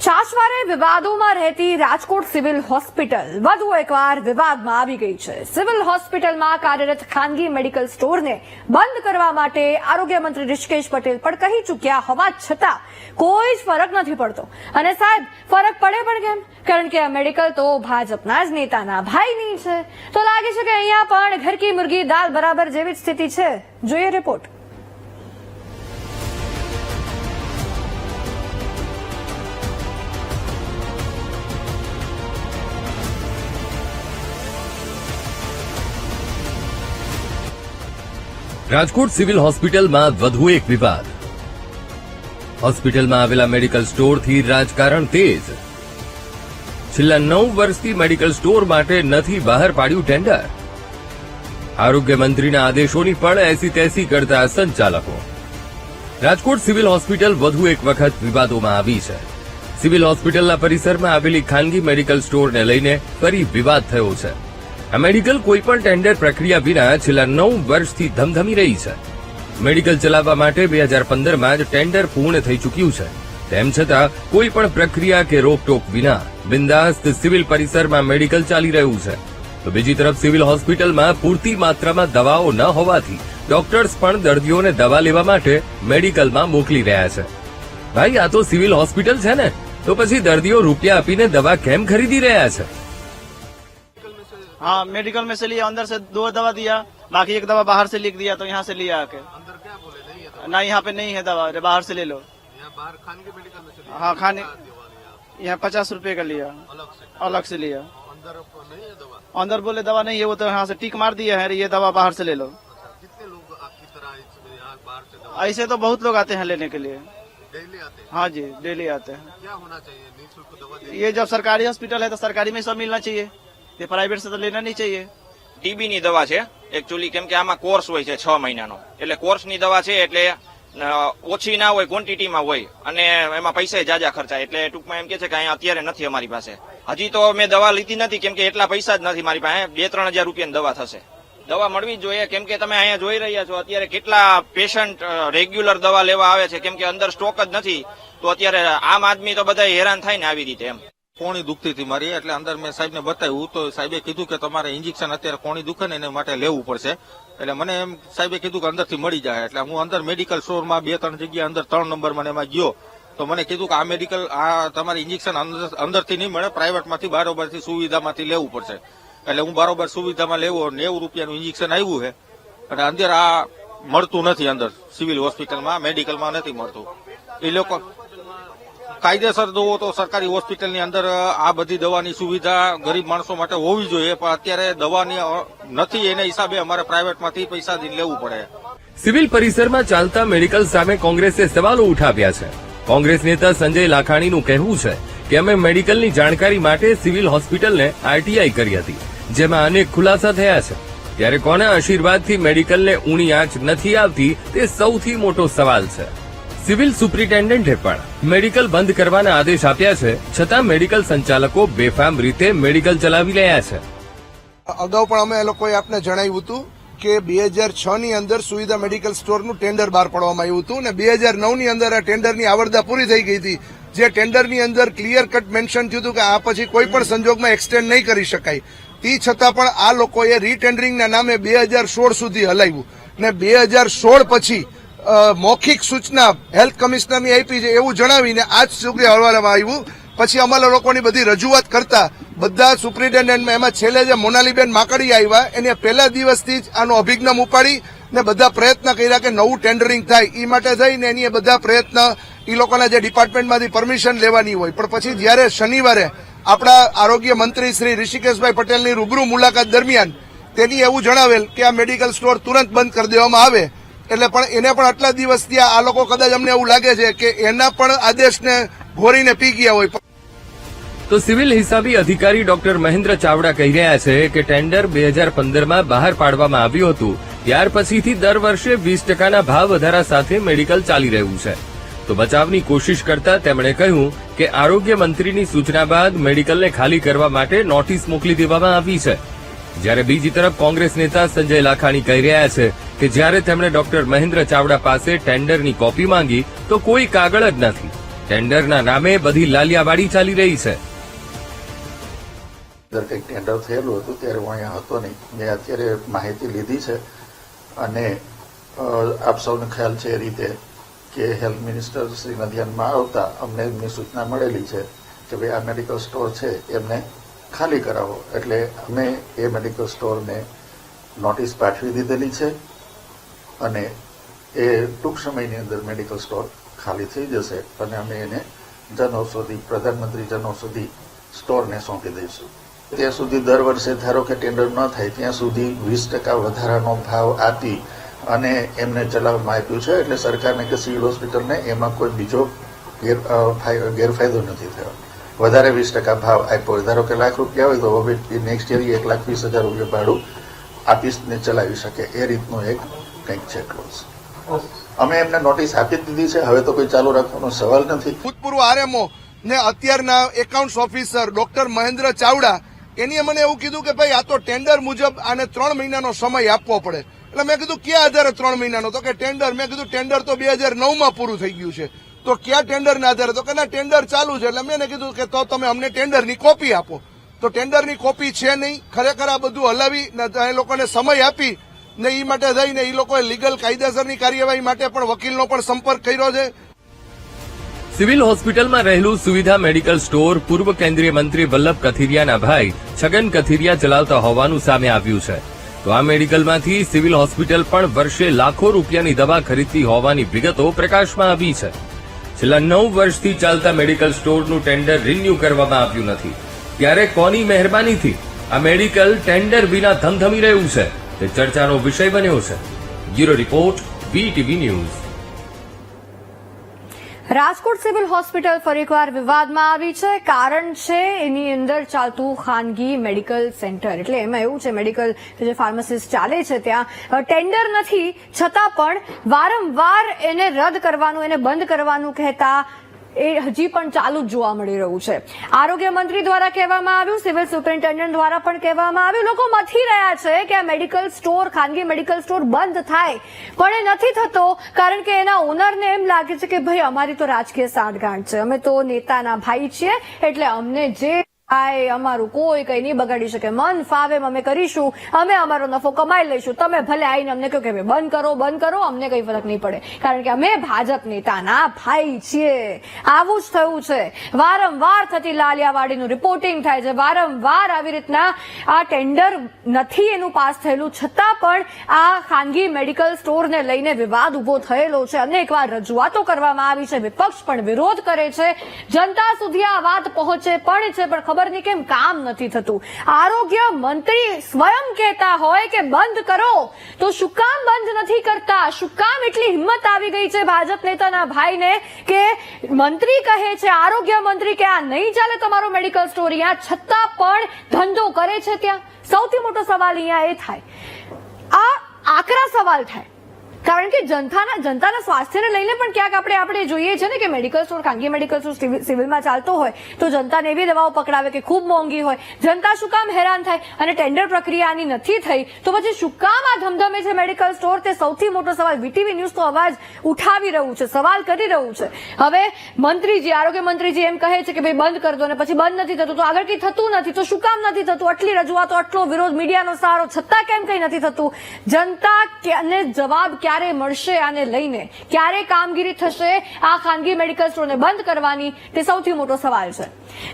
છાશવારે વિવાદોમાં રહેતી Rajkot civil hospital વધુ એકવાર વિવાદમાં આવી ગઈ છે। સિવિલ હોસ્પિટલમાં કાર્યરત ખાનગી મેડિકલ સ્ટોરને બંધ કરવા માટે આરોગ્ય મંત્રી ઋષિકેશ પટેલ પણ કહી ચૂક્યા હોવા છતાં કોઈ જ ફરક નથી પડતો। અને સાહેબ, ફરક પડે પણ કેમ? કારણ કે આ મેડિકલ તો ભાજપના જ નેતાના ભાઈની છે। તો લાગે છે કે અહીંયા પણ ઘર કી મુર્ગી દાલ બરાબર જેવી જ સ્થિતિ છે। જોઈએ રિપોર્ટ। રાજકોટ સિવિલ હોસ્પિટલમાં વધુ એક વિવાદ। હોસ્પિટલમાં આવેલા મેડિકલ સ્ટોરથી રાજકારણ તેજ। છેલ્લા 9 વર્ષથી મેડિકલ સ્ટોર માટે નથી બહાર પાડ્યું ટેન્ડર। આરોગ્ય મંત્રીના આદેશોની પણ એસી તેસી કરતા સંચાલકો। રાજકોટ સિવિલ હોસ્પિટલ વધુ એક વખત વિવાદોમાં આવી છે। સિવિલ હોસ્પિટલના પરિસરમાં આવેલી ખાનગી મેડિકલ સ્ટોરને લઈને ફરી વિવાદ થયો છે। આ મેડિકલ કોઈપણ ટેન્ડર પ્રક્રિયા વિના છેલ્લા 9 વર્ષથી ધમધમી રહી છે। મેડિકલ ચલાવવા માટે 2015માં જ ટેન્ડર પૂર્ણ થઈ ચૂક્યું છે। તેમ છતાં કોઈ પણ પ્રક્રિયા કે રોકટોક વિના બિંદાસ્ત સિવિલ પરિસરમાં મેડિકલ ચાલી રહ્યું છે। તો બીજી તરફ સિવિલ હોસ્પિટલમાં પૂરતી માત્રામાં દવાઓ ન હોવાથી ડોક્ટર્સ પણ દર્દીઓને દવા લેવા માટે મેડિકલમાં મોકલી રહ્યા છે। ભાઈ, આ તો સિવિલ હોસ્પિટલ છે ને, તો પછી દર્દીઓ રૂપિયા આપીને દવા કેમ ખરીદી રહ્યા છે? हाँ, मेडिकल में से लिया, अंदर से 2 दवा दिया, बाकी एक दवा बाहर से लिख दिया, तो यहाँ से लिया आके। अंदर क्या बोले नहीं है ना, यहाँ पे नहीं है दवा, अरे बाहर से ले लो। यहाँ बाहर खानगी मेडिकल में से लिया। हाँ, खाने यहाँ यहाँ 50 रुपए का लिया, अलग से लिया। अंदर नहीं है दवा। अंदर बोले दवा नहीं है, वो तो यहाँ से टिक मार दिया है, ये दवा बाहर से ले लो। कितने लोग आपकी तरह यहाँ बाहर से दवा ऐसे तो बहुत लोग आते हैं लेने के लिए। डेली आते हैं? हाँ जी, डेली आते हैं। क्या होना चाहिए? निःशुल्क दवा ये जब सरकारी हॉस्पिटल है तो सरकारी में सब मिलना चाहिए, ये प्राइवेट से तो लेना नहीं चाहिए। ટીબી ની દવા છે એકચ્યુઅલી, કેમ કે આમાં કોર્સ હોય છે 6 મહિનાનો, એટલે કોર્સની દવા છે, એટલે ઓછી ના હોય, ક્વોન્ટિટીમાં હોય, અને એમાં પૈસા જાજા ખર્ચાય, એટલે ટૂંકમાં એમ કે છે કે અહીંયા અત્યારે નથી અમારી પાસે। હજી તો મેં દવા લીધી નથી, કેમ કે એટલા પૈસા જ નથી મારી પાસે। 2-3 હજાર રૂપિયાની દવા થશે। દવા મળવી જ જોઈએ, કેમ કે તમે અહીંયા જોઈ રહ્યા છો અત્યારે કેટલા પેશન્ટ રેગ્યુલર દવા લેવા આવે છે, કેમ કે અંદર સ્ટોક જ નથી। તો અત્યારે આમ આદમી તો બધા હેરાન થાય ને આવી રીતે એમ। કોણી દુખતી હતી મારી, એટલે અંદર મેં સાહેબને બતાવ્યું તો સાહેબે કીધું કે તમારે ઇન્જેક્શન અત્યારે કોણી દુખે ને એને માટે લેવું પડશે। એટલે મને એમ સાહેબે કીધું કે અંદરથી મળી જાય। એટલે હું અંદર મેડિકલ સ્ટોરમાં 2-3 જગ્યા અંદર 3 નંબરમાં એમાં ગયો તો મને કીધું કે આ મેડિકલ આ તમારી ઇન્જેક્શન અંદરથી નહીં મળે, પ્રાઇવેટમાંથી બારોબારથી સુવિધામાંથી લેવું પડશે। એટલે હું બારોબાર સુવિધામાં લેવો, 90 રૂપિયાનું ઇન્જેક્શન આવ્યું છે, અને અંદર આ મળતું નથી, અંદર સિવિલ હોસ્પિટલમાં મેડિકલમાં નથી મળતું। એ લોકો કાયદેસર દવો તો સરકારી હોસ્પિટલની અંદર આ બધી દવાની સુવિધા ગરીબ માણસો માટે હોવી જોઈએ, પણ અત્યારે દવાની નથી, એના હિસાબે અમારે પ્રાઇવેટમાંથી પૈસા દઈને લેવું પડે। સિવિલ પરિસરમાં ચાલતા મેડિકલ સામે કોંગ્રેસે સવાલો ઉઠાવ્યા છે। કોંગ્રેસ નેતા સંજય લાખાણીનું કહેવું છે કે અમે મેડિકલની જાણકારી માટે સિવિલ હોસ્પિટલને આરટીઆઈ કરી હતી, જેમાં અનેક ખુલાસા થયા છે। ત્યારે કોના આશીર્વાદથી મેડિકલને ઊણી આંચ નથી આવતી તે સૌથી મોટો સવાલ છે। સિવિલ સુપ્રિન્ટેન્ડન્ટે પણ મેડિકલ બંધ કરવાના આદેશ આપ્યા છે, છતાં મેડિકલ સંચાલકો બેફામ રીતે મેડિકલ ચલાવી રહ્યા છે। અગાઉ પણ અમે એ લોકોએ આપને જણાવ્યું હતું કે 2006 ની અંદર સુવિધા મેડિકલ સ્ટોરનું ટેન્ડર બહાર પાડવામાં આવ્યું હતું, અને 2009 ની અંદર આ ટેન્ડરની આવરદા પૂરી થઈ ગઈ હતી, જે ટેન્ડરની અંદર ક્લિયર કટ મેન્શન થયું હતું કે આ પછી કોઈ પણ સંજોગમાં એક્સટેન્ડ નહીં કરી શકાય। તે છતાં પણ આ લોકોએ રીટેન્ડરિંગના નામે 2016 સુધી હલાવ્યું, ને 2016 પછી મૌખિક સૂચના હેલ્થ કમિશનરની આપી છે એવું જણાવીને આજ સુધી હવાલામાં આવ્યું। પછી અમારા લોકોની બધી રજૂઆત કરતા બધા સુપ્રિન્ટેન્ડન્ટમાં એમાં છેલ્લે જે મોનાલીબેન માકડી આવ્યા એને પહેલા દિવસથી જ આનો અભિગમ ઉપાડી ને બધા પ્રયત્ન કર્યા કે નવું ટેન્ડરિંગ થાય, એ માટે થઈને એની બધા પ્રયત્ન એ લોકોના જે ડિપાર્ટમેન્ટમાંથી પરમિશન લેવાની હોય, પણ પછી જયારે શનિવારે આપણા આરોગ્ય મંત્રી શ્રી ઋષિકેશભાઈ પટેલની રૂબરૂ મુલાકાત દરમિયાન તેની એવું જણાવેલ કે આ મેડિકલ સ્ટોર તુરંત બંધ કરી દેવામાં આવે। એટલે પણ એને પણ આટલા દિવસથી આ લોકો કદાચ અમને એવું લાગે છે કે એના પણ આદેશને ભોરીને પી ગયા હોય। તો સિવિલ હિસાબી અધિકારી ડોક્ટર મહેન્દ્ર ચાવડા કહી રહ્યા છે કે ટેન્ડર 2015માં બહાર પાડવામાં આવ્યું હતું, ત્યાર પછીથી દર વર્ષે 20%ના ભાવ વધારા સાથે મેડિકલ ચાલી રહ્યું છે। તો બચાવની કોશિશ કરતા તેમણે કહ્યું કે આરોગ્ય મંત્રીની સૂચના બાદ મેડિકલને ખાલી કરવા માટે નોટિસ મોકલી દેવામાં આવી છે। જ્યારે બીજી તરફ કોંગ્રેસ નેતા સંજય લાખાણી કહી રહ્યા છે કે જ્યારે તેમણે ડોક્ટર મહેન્દ્ર ચાવડા પાસે ટેન્ડરની કોપી માંગી તો કોઈ કાગળ જ નથી। ટેન્ડરના નામે બધી લાલિયાવાડી ચાલી રહી છે. કંઈક ટેન્ડર થયેલું હતું ત્યારે હું અહીંયા હતો નહીં. મેં અત્યારે માહિતી લીધી છે અને આપ સૌને ખ્યાલ છે એ રીતે કે હેલ્થ મિનિસ્ટર શ્રીના ધ્યાનમાં આવતા અમને એમની સૂચના મળેલી છે કે ભાઈ આ મેડિકલ સ્ટોર છે એમને ખાલી કરાવો. એટલે અમે એ મેડિકલ સ્ટોરને નોટિસ પાઠવી દીધેલી છે અને એ ટૂંક સમયની અંદર મેડિકલ સ્ટોર ખાલી થઈ જશે અને અમે એને જનઔષધિ પ્રધાનમંત્રી જનઔષધિ સ્ટોરને સોંપી દઈશું. ત્યાં સુધી દર વર્ષે ધારો કે ટેન્ડર ન થાય ત્યાં સુધી 20% વધારાનો ભાવ આપી અને એમને ચલાવવામાં આપ્યું છે. એટલે સરકારને કે સિવિલ હોસ્પિટલને એમાં કોઈ બીજો ગેરફાયદો નથી થયો. વધારે 20% ભાવ આપ્યો. ધારો કે ₹1,00,000 હોય તો હવે નેક્સ્ટ યર 1,20,000 રૂપિયા ભાડું આપીને ચલાવી શકે એ રીતનું એક કંઈક છે ક્લોઝ. અમે એમને નોટિસ આપી દીધી છે. હવે તો કોઈ ચાલુ રાખવાનો સવાલ નથી. ભૂતપૂર્વ આરએમઓ ને અત્યારના accounts officer doctor Mahendra Chavda એની મને એવું કીધું કે ભાઈ આ તો ટેન્ડર મુજબ આને 3 મહિનાનો સમય આપવો પડે. એટલે મેં કીધું ક્યાં આધારે 3 મહિનાનો? તો કે ટેન્ડર. મેં કીધું ટેન્ડર તો 2009માં પૂરું થઈ ગયું છે, તો ક્યાં ટેન્ડરના આધારે? તો કે ના ટેન્ડર ચાલુ છે. એટલે મેં કીધું કે તો તમે અમને ટેન્ડરની કોપી આપો. તો ટેન્ડરની કોપી છે નહીં. ખરેખર આ બધું હલાવી એ લોકોને સમય આપી ને એ માટે થઈને એ લોકોએ લીગલ કાયદેસરની કાર્યવાહી માટે પણ વકીલનો પણ સંપર્ક કર્યો છે. સિવિલ હોસ્પિટલમાં રહેલું સુવિધા મેડિકલ સ્ટોર પૂર્વ કેન્દ્રીય મંત્રી વલ્લભ કથિરિયાના ભાઈ છગન કથિરિયા ચલાવતા હોવાનું સામે આવ્યું છે. તો આ મેડિકલમાંથી સિવિલ હોસ્પિટલ પણ વર્ષે લાખો રૂપિયાની દવા ખરીદતી હોવાની વિગતો પ્રકાશમાં આવી છે. છેલ્લા 9 વર્ષથી ચાલતા મેડિકલ સ્ટોરનું ટેન્ડર રિન્યુ કરવામાં આવ્યું નથી. ત્યારે કોની મહેરબાનીથી આ મેડિકલ ટેન્ડર વિના ધમધમી રહ્યું છે તે ચર્ચાનો વિષય બન્યો છે. Bureau report, VTV news. Rajkot civil hospital ફરી એકવાર વિવાદમાં આવી છે. કારણ છે એની અંદર ચાલતું ખાનગી મેડિકલ સેન્ટર. એટલે એમાં એવું છે, મેડિકલ જે ફાર્મસીસ્ટ ચાલે છે ત્યાં ટેન્ડર નથી છતાં પણ વારંવાર એને રદ કરવાનું, એને બંધ કરવાનું કહેતા એ હજી પણ ચાલુ જ જોવા મળી રહ્યું છે. આરોગ્ય મંત્રી દ્વારા કહેવામાં આવ્યું, સિવિલ સુપ્રિન્ટેન્ડન્ટ દ્વારા પણ કહેવામાં આવ્યું. લોકો મથી રહ્યા છે કે આ મેડિકલ સ્ટોર, ખાનગી મેડિકલ સ્ટોર બંધ થાય, પણ એ નથી થતો. કારણ કે એના ઓનરને એમ લાગે છે કે ભાઈ અમારી તો રાજકીય સાંઠગાંઠ છે, અમે તો નેતાના ભાઈ છીએ, એટલે અમને જે અમારું કોઈ કઈ નહીં બગાડી શકે, મન ફાવે અમે કરીશું, અમે અમારો નફો કમાઈ લઈશું. તમે ભલે આવીને અમને કહો કે બંધ કરો, અમને કઈ ફરક નહીં પડે, કારણ કે અમે ભાજપ નેતાના ભાઈ છીએ. આવું જ થયું છે. વારંવાર થતી લાલિયાવાડીનું રિપોર્ટિંગ થાય છે. વારંવાર આવી રીતના આ ટેન્ડર નથી એનું પાસ થયેલું છતાં પણ આ ખાનગી મેડિકલ સ્ટોરને લઈને વિવાદ ઉભો થયેલો છે. અનેકવાર રજૂઆતો કરવામાં આવી છે, વિપક્ષ પણ વિરોધ કરે છે, જનતા સુધી આ વાત પહોંચે પણ છે, પણ ખબર નહીં કેમ કામ નથી થતું. આરોગ્ય મંત્રી સ્વયં કહેતા હોય કે બંધ કરો, તો શું કામ બંધ નથી કરતા? શું કામ એટલી હિંમત આવી ગઈ છે ભાજપ નેતાના ભાઈને કે મંત્રી કહે છે, આરોગ્ય મંત્રી કે આ નહીં ચાલે તમારો મેડિકલ સ્ટોર અહીંયા, છતાં પણ ધંધો કરે છે ત્યાં? સૌથી મોટો સવાલ અહીંયા એ થાય, આ આકરા સવાલ થાય. કારણ કે જનતાના સ્વાસ્થ્યને લઈને પણ ક્યાંક આપણે જોઈએ છે ને કે મેડિકલ સ્ટોર, ખાનગી મેડિકલ સ્ટોર સિવિલમાં ચાલતો હોય તો જનતાને એવી દવાઓ પકડાવે કે ખૂબ મોંઘી હોય. જનતા શું કામ હેરાન થાય? અને ટેન્ડર પ્રક્રિયાની નથી થઈ તો પછી શું કામ આ ધમધમે છે મેડિકલ સ્ટોર? તે સૌથી મોટો સવાલ. VTV ન્યૂઝ તો અવાજ ઉઠાવી રહ્યું છે, સવાલ કરી રહ્યું છે. હવે મંત્રીજી, આરોગ્ય મંત્રીજી એમ કહે છે કે ભાઈ બંધ કરી દો, અને પછી બંધ નથી થતું, તો આગળ કંઈ થતું નથી, તો શું કામ નથી થતું? આટલી રજૂઆતો, આટલો વિરોધ, મીડિયાનો સહારો, છતાં કેમ કંઈ નથી થતું? જનતાને જવાબ ક્યારે મળશે આને લઈને? ક્યારે કામગીરી થશે આ ખાનગી મેડિકલ સ્ટોરને બંધ કરવાની? તે સૌથી મોટો સવાલ છે.